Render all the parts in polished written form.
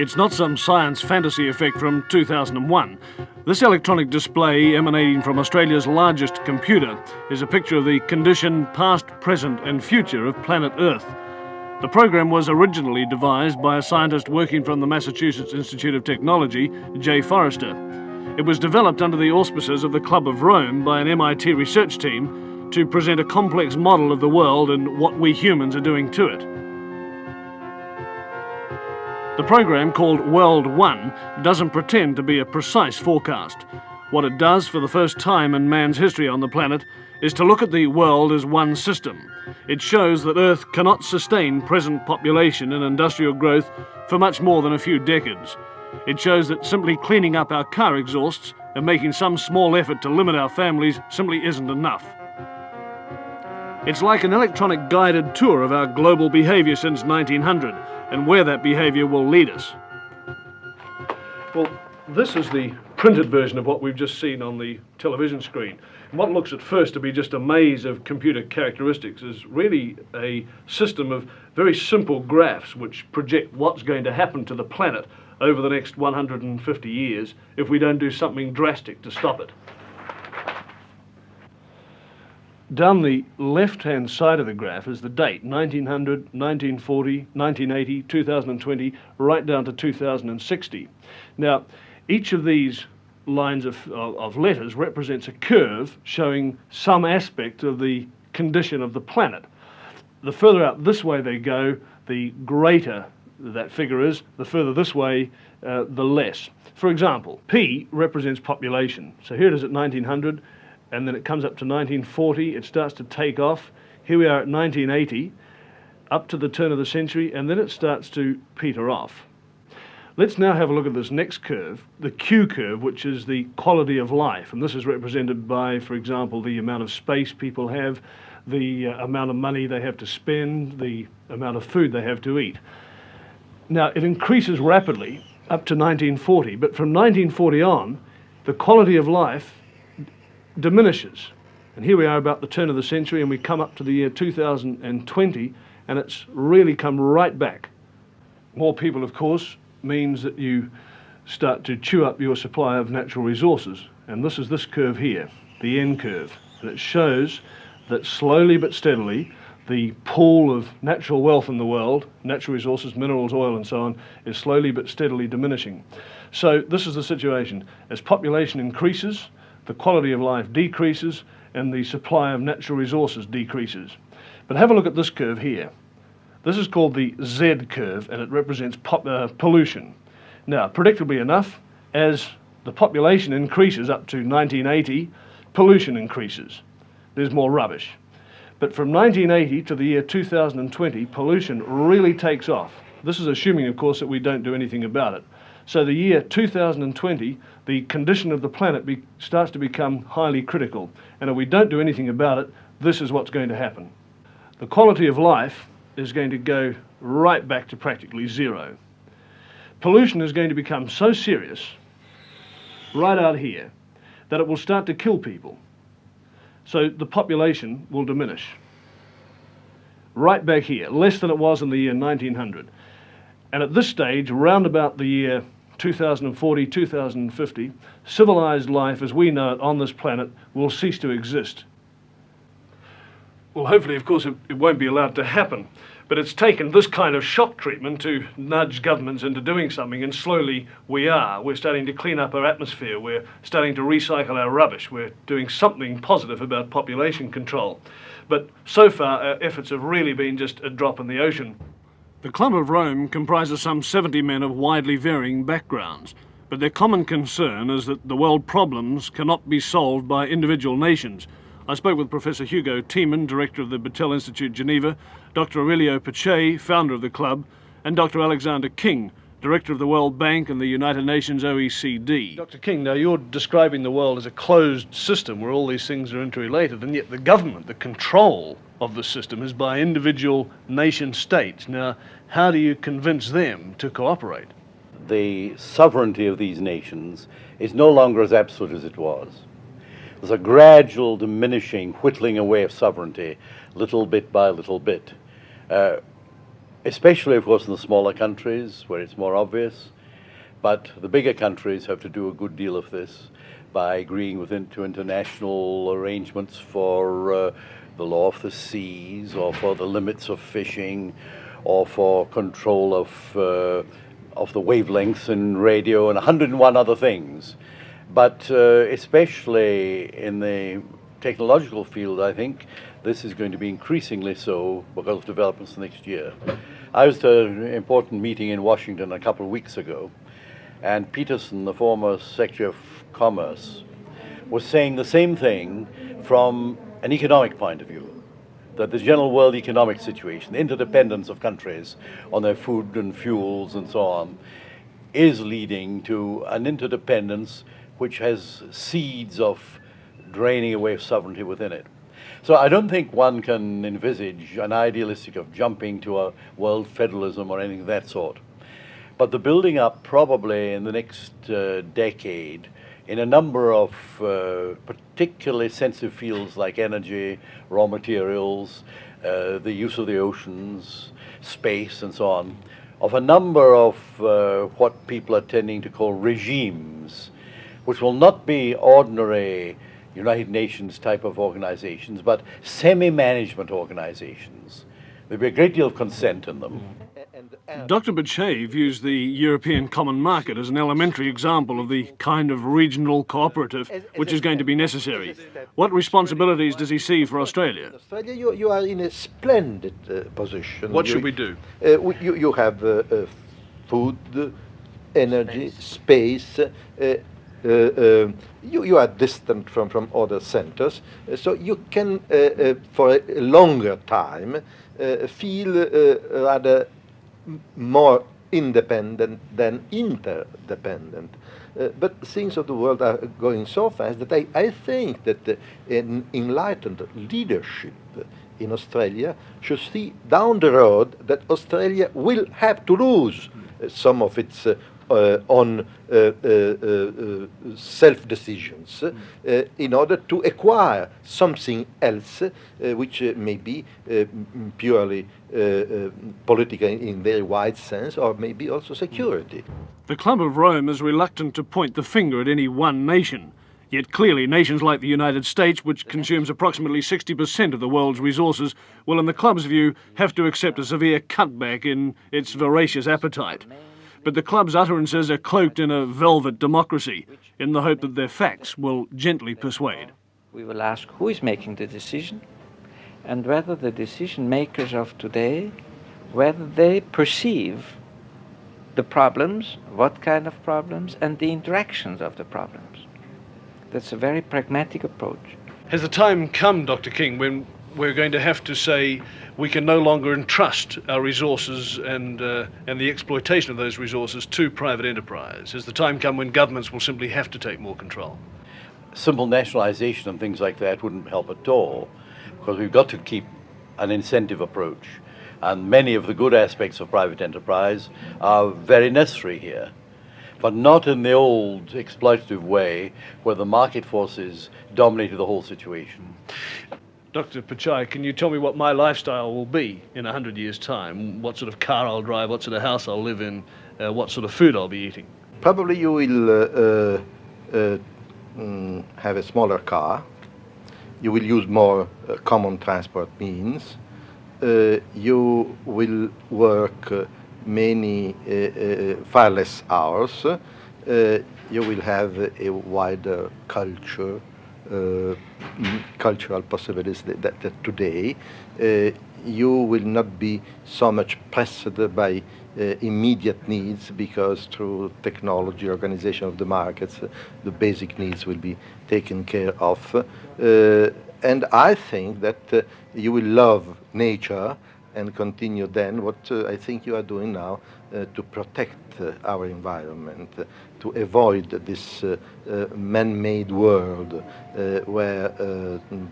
It's not some science fantasy effect from 2001. This electronic display emanating from Australia's largest computer is a picture of the condition, past, present and future of planet Earth. The program was originally devised by a scientist working from the Massachusetts Institute of Technology, J. Forrester. It was developed under the auspices of the Club of Rome by an MIT research team to present a complex model of the world and what we humans are doing to it. The program, called World 1, doesn't pretend to be a precise forecast. What it does for the first time in man's history on the planet is to look at the world as one system. It shows that Earth cannot sustain present population and industrial growth for much more than a few decades. It shows that simply cleaning up our car exhausts and making some small effort to limit our families simply isn't enough. It's like an electronic guided tour of our global behaviour since 1900 and where that behaviour will lead us. Well, this is the printed version of what we've just seen on the television screen. And what looks at first to be just a maze of computer characteristics is really a system of very simple graphs which project what's going to happen to the planet over the next 150 years if we don't do something drastic to stop it. Down the left-hand side of the graph is the date, 1900, 1940, 1980, 2020, right down to 2060. Now, each of these lines of letters represents a curve showing some aspect of the condition of the planet. The further out this way they go, the greater that figure is, the further this way, the less. For example, P represents population. So here it is at 1900, and then it comes up to 1940, it starts to take off. Here we are at 1980, up to the turn of the century, and then it starts to peter off. Let's now have a look at this next curve, the Q curve, which is the quality of life. And this is represented by, for example, the amount of space people have, the amount of money they have to spend, the amount of food they have to eat. Now, it increases rapidly up to 1940, but from 1940 on, the quality of life diminishes. And here we are about the turn of the century, and we come up to the year 2020, and it's really come right back. More people, of course, means that you start to chew up your supply of natural resources. And this is this curve here, the N curve. And it shows that slowly but steadily, the pool of natural wealth in the world, natural resources, minerals, oil and so on, is slowly but steadily diminishing. So this is the situation. As population increases, the quality of life decreases and the supply of natural resources decreases. But have a look at this curve here. This is called the Z curve, and it represents pollution. Now, predictably enough, as the population increases up to 1980, pollution increases. There's more rubbish. But from 1980 to the year 2020, pollution really takes off. This is assuming, of course, that we don't do anything about it. So the year 2020, the condition of the planet starts to become highly critical. And if we don't do anything about it, this is what's going to happen. The quality of life is going to go right back to practically zero. Pollution is going to become so serious, right out here, that it will start to kill people. So the population will diminish. Right back here, less than it was in the year 1900. And at this stage, round about the year 2040, 2050, civilized life as we know it on this planet will cease to exist. Well, hopefully, of course, it won't be allowed to happen. But it's taken this kind of shock treatment to nudge governments into doing something, and slowly we are. We're starting to clean up our atmosphere. We're starting to recycle our rubbish. We're doing something positive about population control. But so far, our efforts have really been just a drop in the ocean. The Club of Rome comprises some 70 men of widely varying backgrounds, but their common concern is that the world problems cannot be solved by individual nations. I spoke with Professor Hugo Tiemann, Director of the Battelle Institute, Geneva, Dr. Aurelio Pache, founder of the club, and Dr. Alexander King, Director of the World Bank and the United Nations OECD. Dr. King, now you're describing the world as a closed system where all these things are interrelated, and yet the government, the control of the system is by individual nation states. Now, how do you convince them to cooperate? The sovereignty of these nations is no longer as absolute as it was. There's a gradual diminishing, whittling away of sovereignty, little bit by little bit. Especially, of course, in the smaller countries where it's more obvious. But the bigger countries have to do a good deal of this by agreeing to international arrangements for the law of the seas, or for the limits of fishing, or for control of the wavelengths in radio, and 101 other things. But especially in the technological field, I think this is going to be increasingly so because of developments next year. I was at an important meeting in Washington a couple of weeks ago, and Peterson, the former Secretary of Commerce, was saying the same thing from an economic point of view, that the general world economic situation, the interdependence of countries on their food and fuels and so on, is leading to an interdependence which has seeds of draining away of sovereignty within it. So I don't think one can envisage an idealistic of jumping to a world federalism or anything of that sort. But the building up probably in the next decade in a number of particularly sensitive fields like energy, raw materials, the use of the oceans, space and so on, of a number of what people are tending to call regimes, which will not be ordinary United Nations type of organizations, but semi-management organizations. There'll be a great deal of consent in them. Dr. Bachet views the European common market as an elementary example of the kind of regional cooperative which is going to be necessary. What responsibilities does he see for Australia? Australia, you are in a splendid position. What should we do? You have food, energy, space. You are distant from other centers, so you can, for a longer time, feel rather more independent than interdependent. But things of the world are going so fast that I think that an enlightened leadership in Australia should see down the road that Australia will have to lose some of its on self-decisions in order to acquire something else which may be purely political in very wide sense, or maybe also security. The Club of Rome is reluctant to point the finger at any one nation. Yet clearly nations like the United States, which consumes approximately 60% of the world's resources, will in the Club's view have to accept a severe cutback in its voracious appetite. But the Club's utterances are cloaked in a velvet democracy, in the hope that their facts will gently persuade. We will ask who is making the decision, and whether the decision makers of today, whether they perceive the problems, what kind of problems, and the interactions of the problems. That's a very pragmatic approach. Has the time come, Dr. King, when we're going to have to say we can no longer entrust our resources and the exploitation of those resources to private enterprise? Has the time come when governments will simply have to take more control? Simple nationalization and things like that wouldn't help at all, because we've got to keep an incentive approach. And many of the good aspects of private enterprise are very necessary here, but not in the old exploitative way where the market forces dominated the whole situation. Dr. Pichai, can you tell me what my lifestyle will be in 100 years' time? What sort of car I'll drive, what sort of house I'll live in, what sort of food I'll be eating? Probably you will have a smaller car. You will use more common transport means. You will work many far less hours. You will have a wider cultural possibilities that today. You will not be so much pressed by immediate needs, because through technology, organization of the markets, the basic needs will be taken care of. And I think that you will love nature and continue then what I think you are doing now to protect our environment, to avoid this man-made world where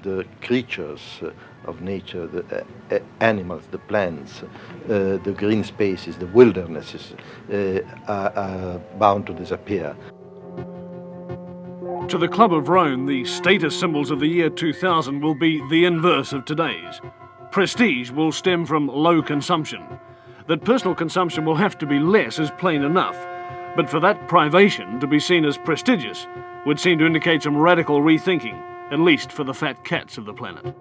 the creatures of nature, the animals, the plants, the green spaces, the wildernesses are bound to disappear. To the Club of Rome, the status symbols of the year 2000 will be the inverse of today's. Prestige will stem from low consumption. That personal consumption will have to be less is plain enough. But for that privation to be seen as prestigious would seem to indicate some radical rethinking, at least for the fat cats of the planet.